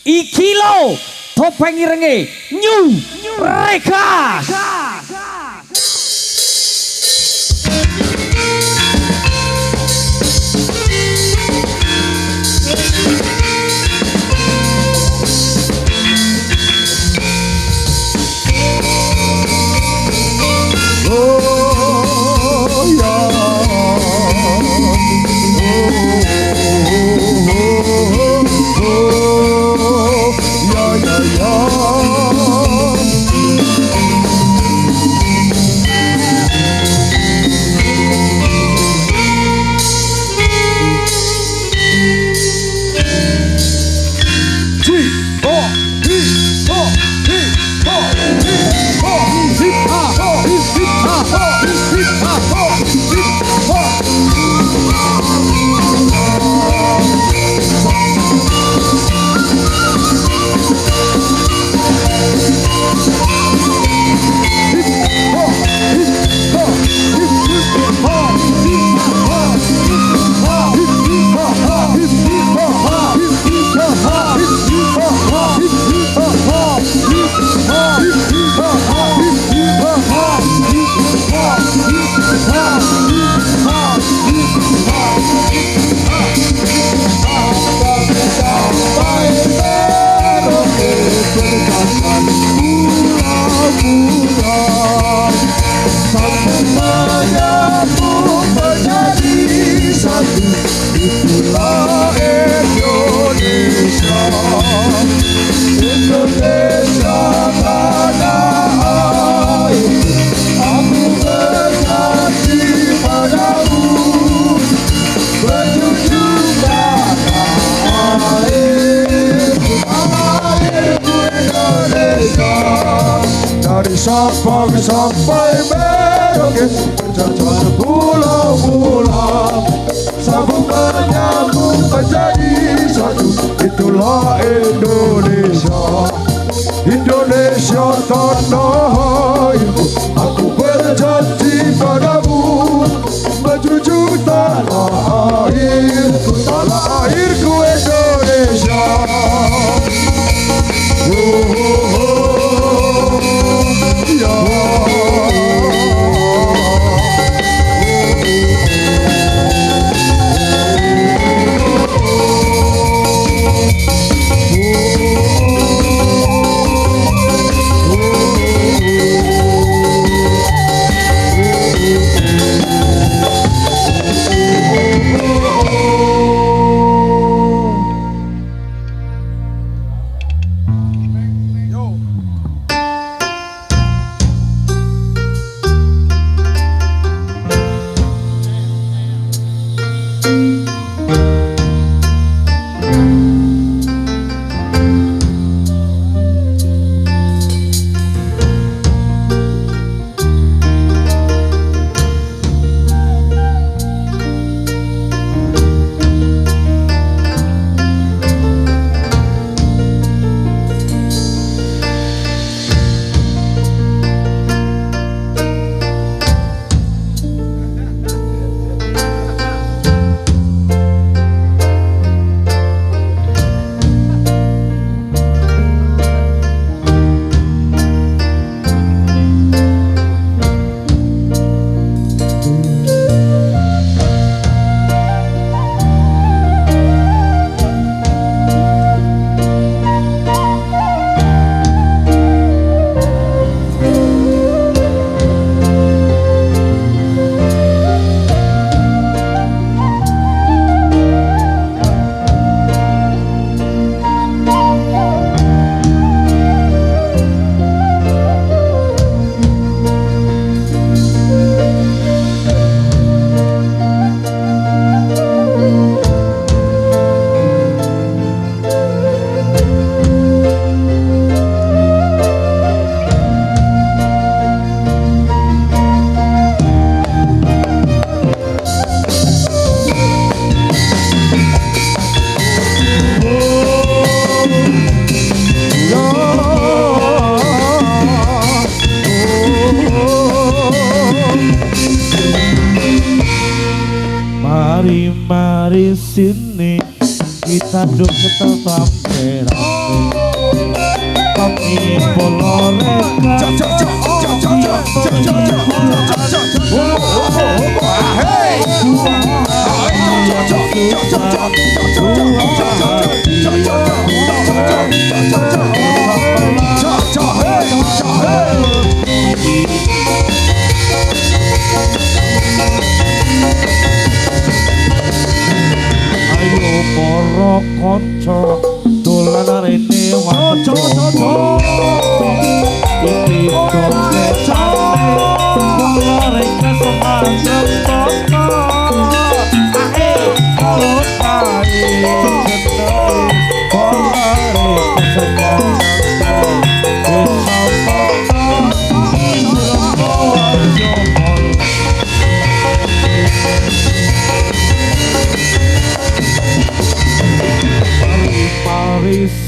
Iki lo topeng irenge New Reka. Dari Sabang sampai Merauke, menjajah pulau-pulau, sambung menyambung menjadi satu. Itulah Indonesia, Indonesia tanah airku. Aku berjanji padamu, menjunjung tanah airku Indonesia. Mari sini kita duduk sampai rame. Konco dolanan rene wajo iki kone cane kolore kesemasem toto ae kalau kari ketemu kolore kesemasem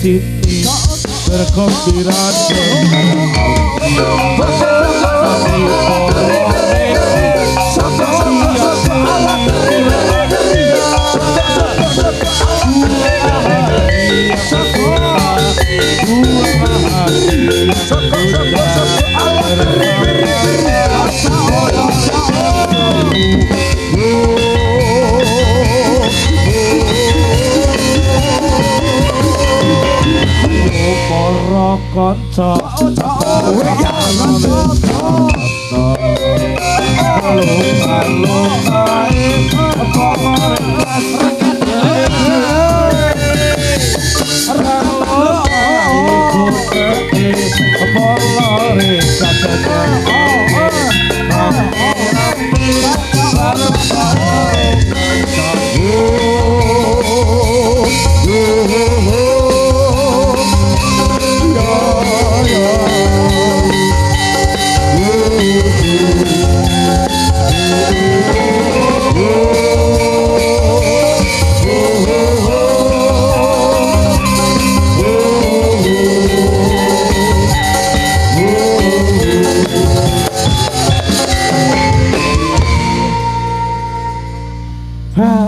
sini bergembira konco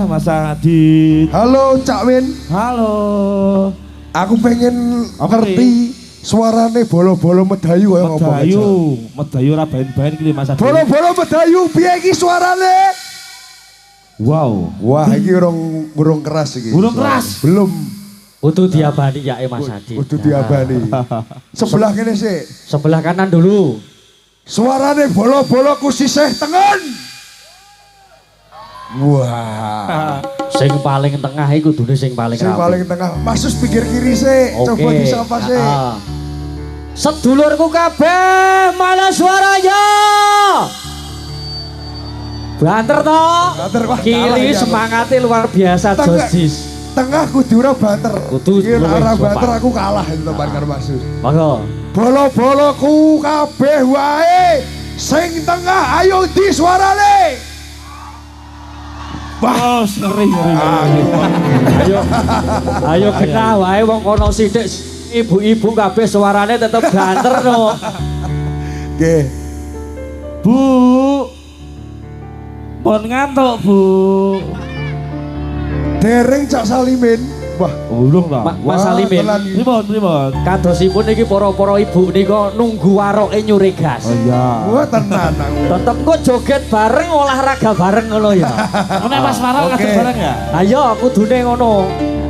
Mas Adit. Halo Cak Win. Halo. Aku pengen Apa ngerti suarane bolo-bolo medayu kaya ngopo. Medayu ora bain-bain iki Mas Adit. Bolo-bolo medayu piye iki suarane? Wow. Wah, iki urung keras iki. Urung keras. Belum. Kudu diabani ya Mas Adit. Kudu diabani. Sebelah kene sih. Sebelah kanan dulu. Suarane bolo-bolo ku sisih tengen. Wah. Sing paling tengah iku kudune sing paling Sing rapi. paling tengah. Masus pinggir kiri sih. Coba disapa sih. Sedulurku kabeh, mana suaranya? Banter toh? Banter, wah, kalah Kiri ya. semangatnya luar biasa Tengah. Josis. Tengah kudu ora banter. Kudu Iki luwih arah sopan. banter aku kalah itu teman karo Masus. Monggo. Bolo-boloku kabeh wae. Sing tengah ayo di suarane. Oh, ngeri. Ayo kena wae wong kono sithik ibu-ibu kabeh suarane tetep banter no. Nggih. Bu. Pun ngantuk, Bu. Dereng Cak Salimin. Wah, Urung lah. Mas Salimin. Pripun? Kadosipun iki para-para ibu nika nunggu waroke nyure gas. Oh iya. gua tenan aku. Tetep kok joget bareng olahraga bareng ngono ya. Nek Mas Warok Oke. ngadeg bareng ya? Ayo kudune ngono.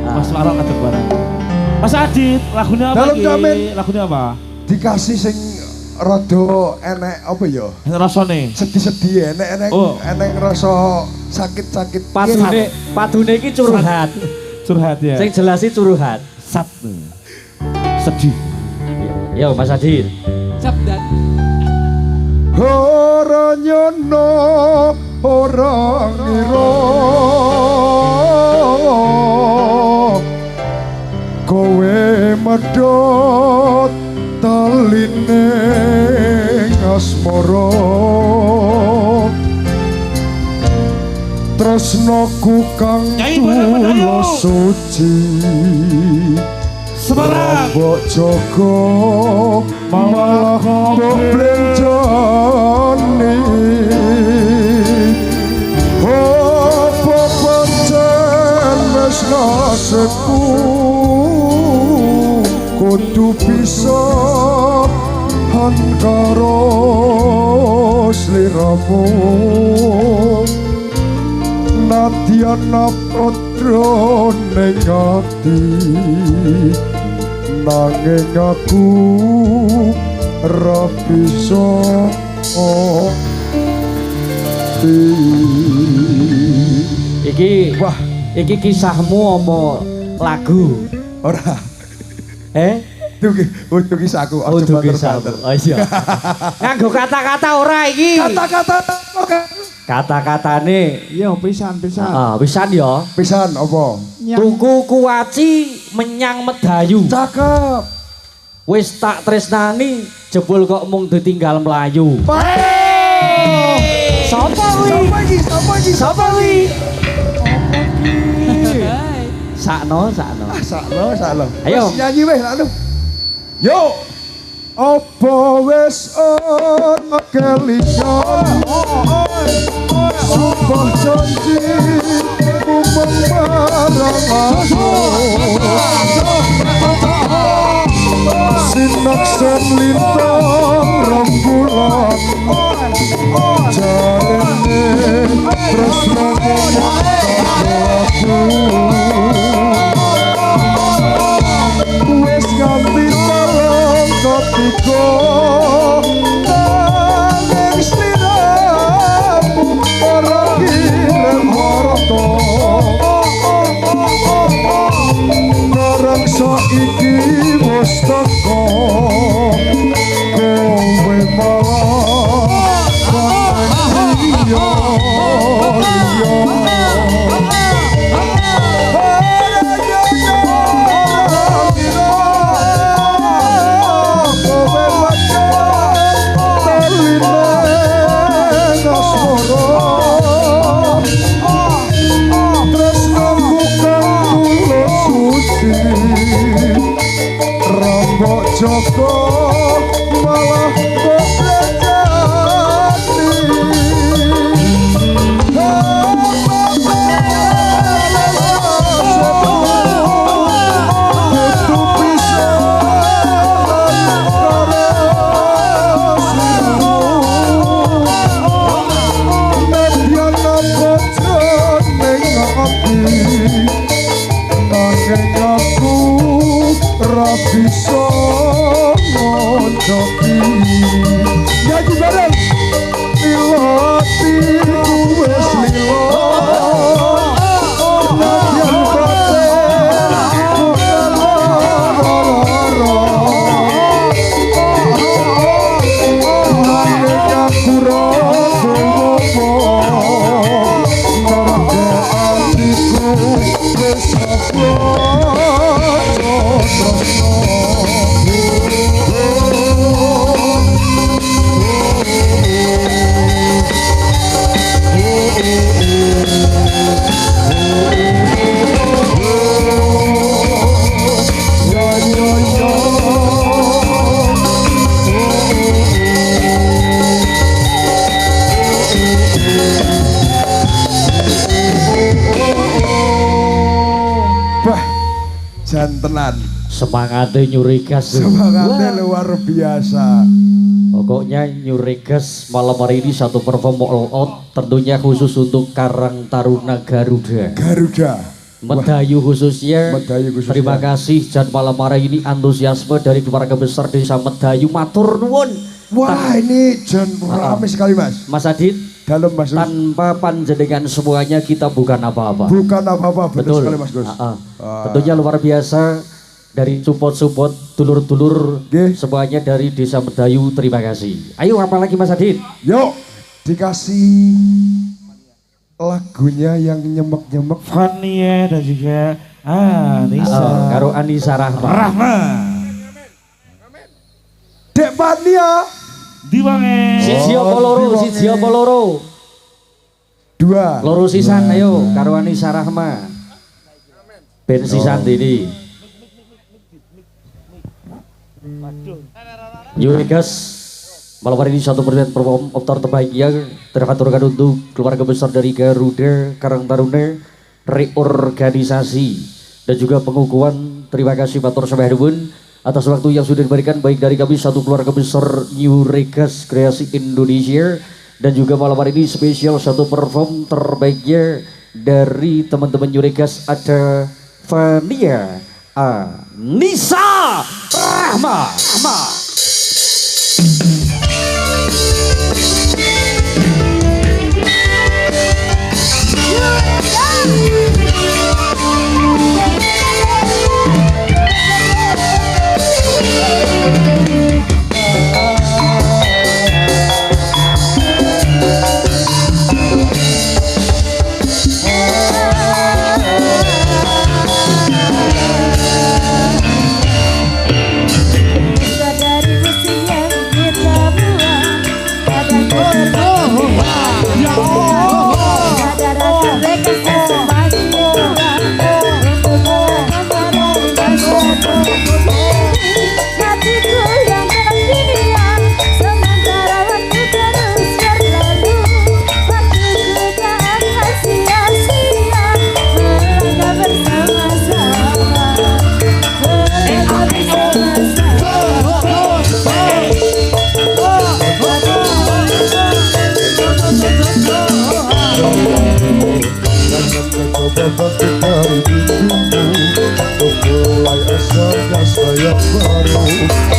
Mas Warok ngadeg bareng. Mas Adit, lagunya apa Dalam iki? jamin. Lagunya apa? Dikasih sing rada enek apa ya? Rasane. Sedih-sedih enek Oh. enek rasa sakit-sakit. Padune iki curhat. Curhat ya. Sing jelas iki curhat. Sat. Sedih. Yo Mas Adit. Ora nyono ora ngira kowe medhot taline asmara tresnaku kang Nyai bareng-bareng, ayo. tulus suci Semarang. Mbok Joko malah mbok blenjoni Apa pancen wis nasibku kudu bisa karo sliramu nadyan padha ning ati nanging aku ra bisa Iki wah iki kisahmu apa lagu? ora Udah kisahku Udah kisahmu. Oh iya. Nganggo kata-kata ora iki. kata-kata Kata-katane Iya, pisan. pisan ya. pisan apa Tuku kuaci menyang Medayu. cakep Wis tak tresnani jebul kok mung ditinggal mlayu. Sapa kuwi? Sapa kuwi? Sakno. sakno Ayo. wis nyanyi weh lalu yo apa wis ana kelingan sumpah janji marang aku sinaksen lintang rembulan jarene tresno aku wis nganti telung ketiga nanging sliramu ora kirem harta ngarang saiki wis teko kowe malah yo Joko malah bisa ngocoki nyanyi bareng piloti wes lilo nadyan batin loro nanging aku rogo narga atiku wes jantenan Semangatnya nyuri gas. semangatnya luar biasa Pokoknya nyuri gas malam hari ini satu perform all out tentunya khusus untuk Karang Taruna Garuda Medayu khususnya. Terima kasih dan malam hari ini antusiasme dari keluarga besar desa Medayu matur nuwun. wah ini jan ramai sekali mas Mas Adit dalam mas tanpa panjenengan semuanya kita bukan apa-apa. bukan apa-apa betul sekali mas Gus Tentunya luar biasa dari support dulur-dulur Nggih. semuanya dari desa Medayu. Terima kasih. Ayo apa lagi Mas Adit? yuk dikasih lagunya yang nyemek-nyemek Fania dan juga Anissa. Karo Anissa Rahma. Dek Fania Diwange. Siji apa loro? dua Loro sisan ayo karo Anissa Rahma. Ben sisan ini. Yuk guys, malam hari ini satu perform optor terbaik yang teraturkan untuk keluarga besar dari Garuda Karang Taruna reorganisasi dan juga pengukuhan. Terima kasih matur sembah nuwun atas waktu yang sudah diberikan baik dari kami satu keluarga besar New Regas Kreasi Indonesia dan juga malam hari ini spesial satu perform terbaiknya dari teman-teman New Regas ada Fania Anissa Rahma.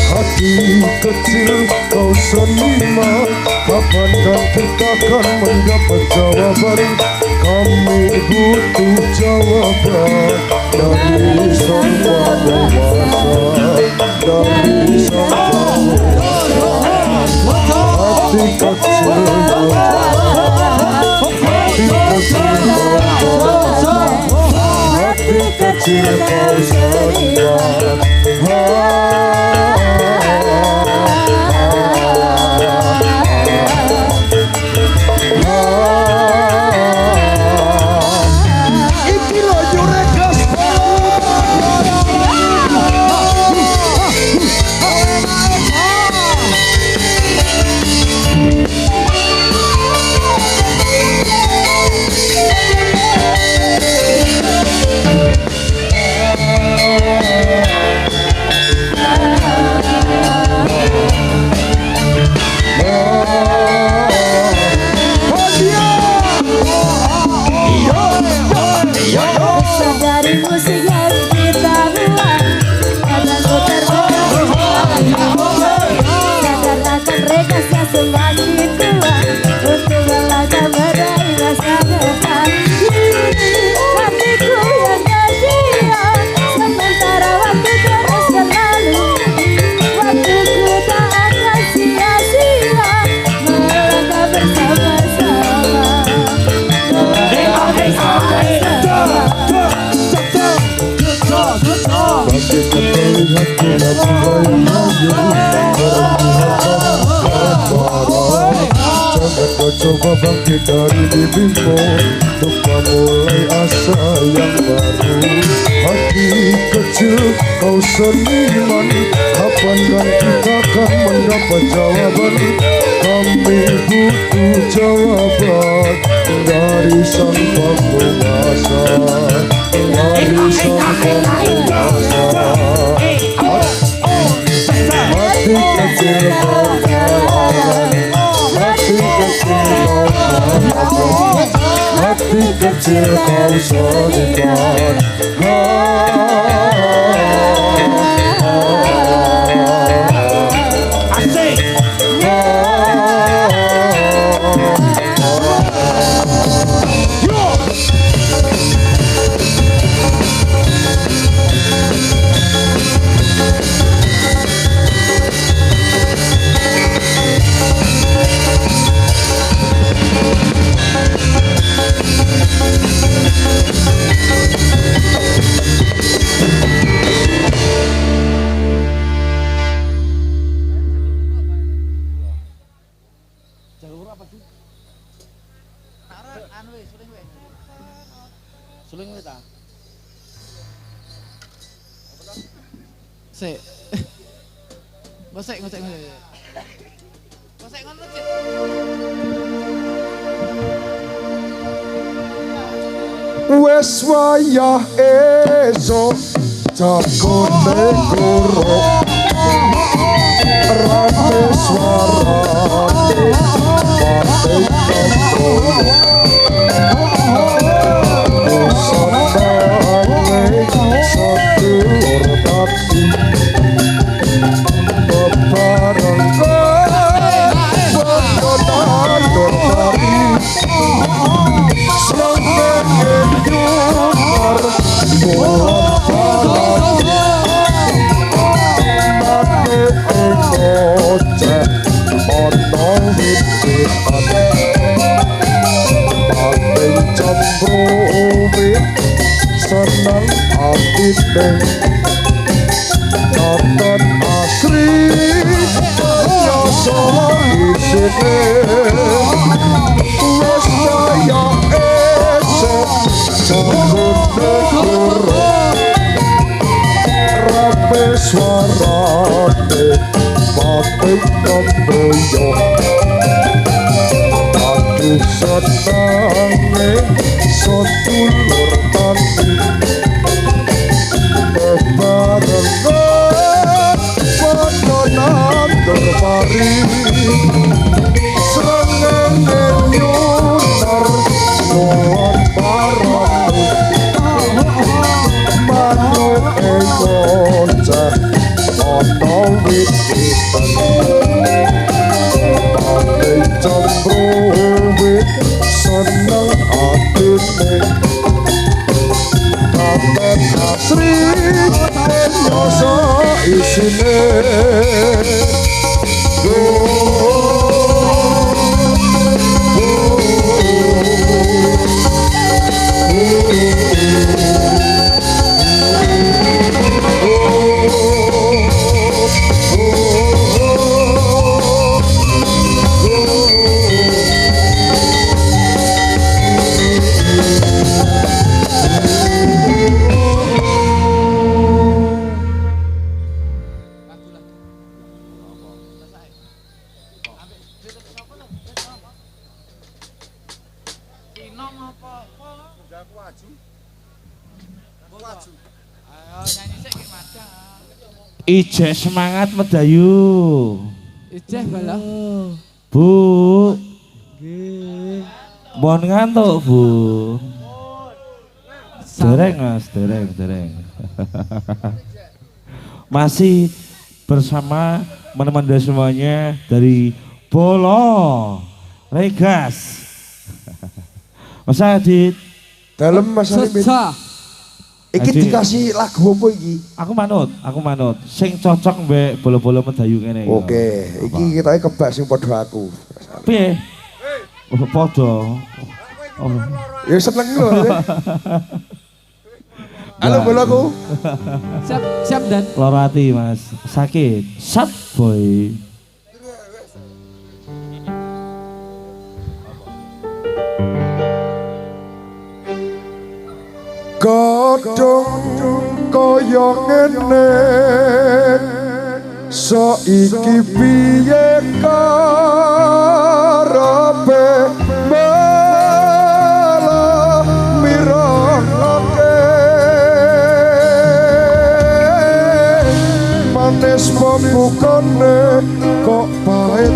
Hati kecil kau seniman, kapan kan kita akan mendapat jawaban? Kami butuh jawaban dari sang penguasa, dari sang penguasa. Hati kecil, hati kecil kau seniman. Coba bangkit dari bimbingmu untuk memulai asa yang baru. Hati kecil kau seniman, kapan kan kita akan mendapat jawaban? Kami butuh jawaban dari sang penguasa, dari sang penguasa. Hati kecil kau hati kecil kau seniman. Asik. Suling we ta. Sik. Ngosek. Ngosek ngono Cik. Wes wayah esok jakone kurang nyoso isine wis kaya esok sambut negara rapi suarane pating kemboyo aduh senange sedulur tani bebarengan padanan dermari srengenge nyunar nuwun parang manuk ngoceh ana wit-witan ate cemprowit seneng atine kapan asri nyoso isine Ije semangat Medayu. Ijeh bala. Bu. Mohon ngantuk, Bu. Dereng, Mas, dereng. Masih bersama teman-teman semuanya dari Bolo Regas. Mas Adit. dalam masalah Sesa. iki Adi. dikasih lagu apa iki? Aku manut. Sing cocok mbek bola-bola Medayu ngene iki. Oke, iki kita kebak sing padha aku. Piye? Oh, padha. Oh. Ya seneng lho. Halo bolaku. Siap dan. Loro ati, Mas. Sakit. Sat boy. Godhong kaya ngene saiki piye karepe malah mirangake manis pembukane kok pahit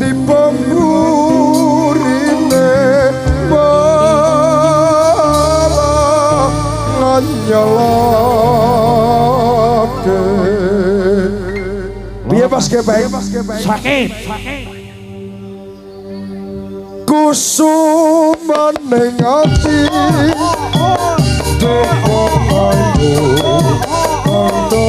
tipe burine nyalake piye pas kebaik Sakit. kusuman ning ati teko ayu ando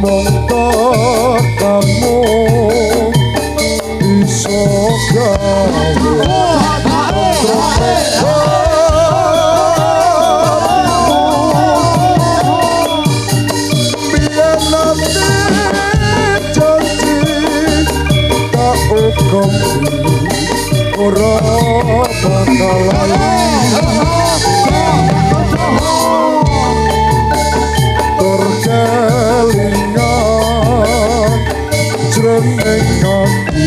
mongko kamu iso ora bakal terkelingan jroning ati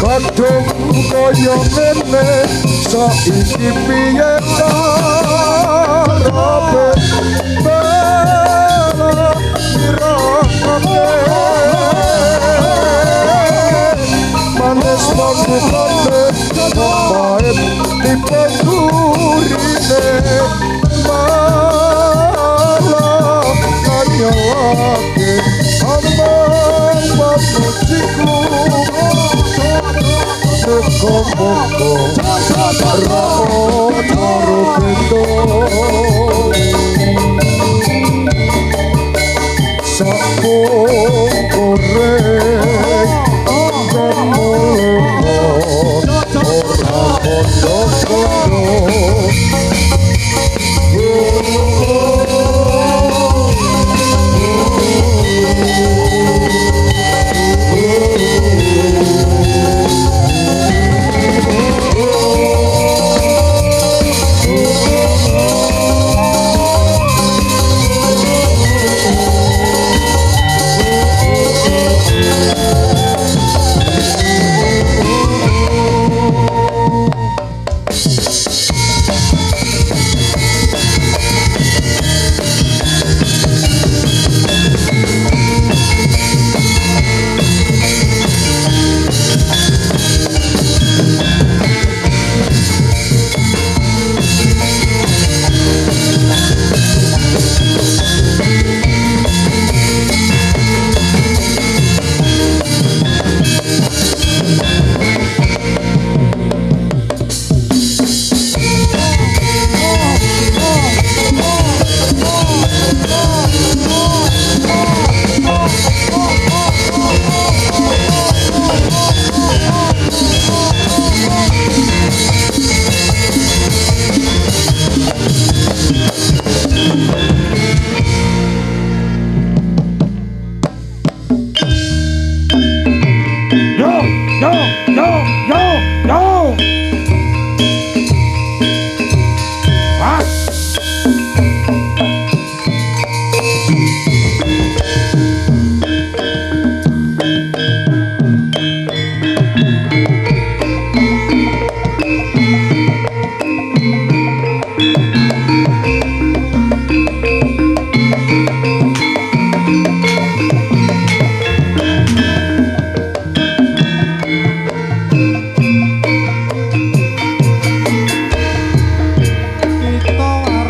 kadung kaya ngene saiki piye karepe manis pembukane pahit tipe burine malah kanyawake ambang manusiku moko-moko rao sopung goreng kemulut ora pondok-pondok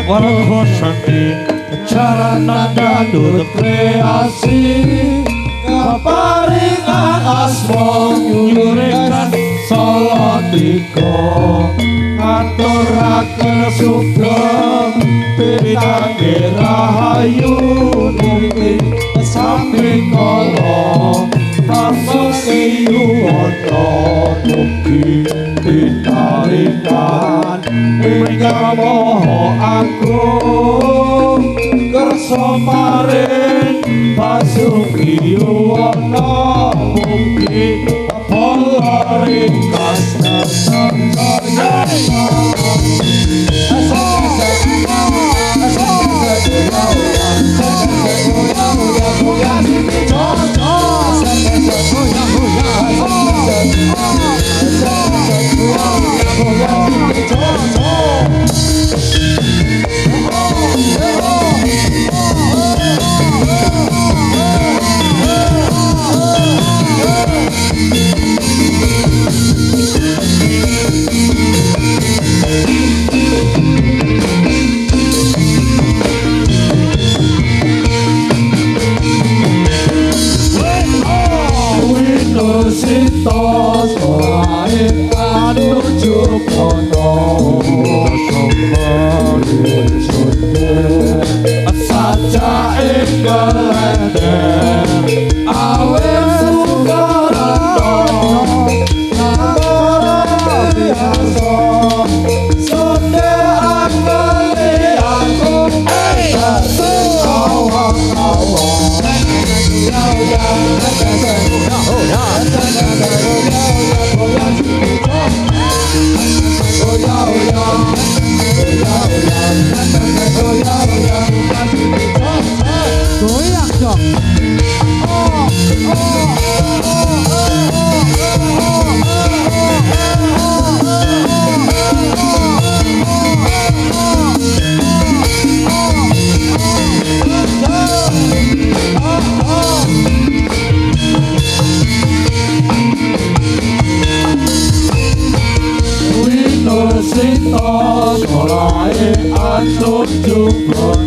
warga seni cara nada nurut kreasi kaparingan asma nyurekan salotiko ngaturaken sugeng pitake rahayu nirti sampe kala pamake yuwana mugi pitarikan ingkang moho aku kersa maring pasugi yuwana mugi pola ringkas Antuk juga,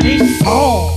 Iso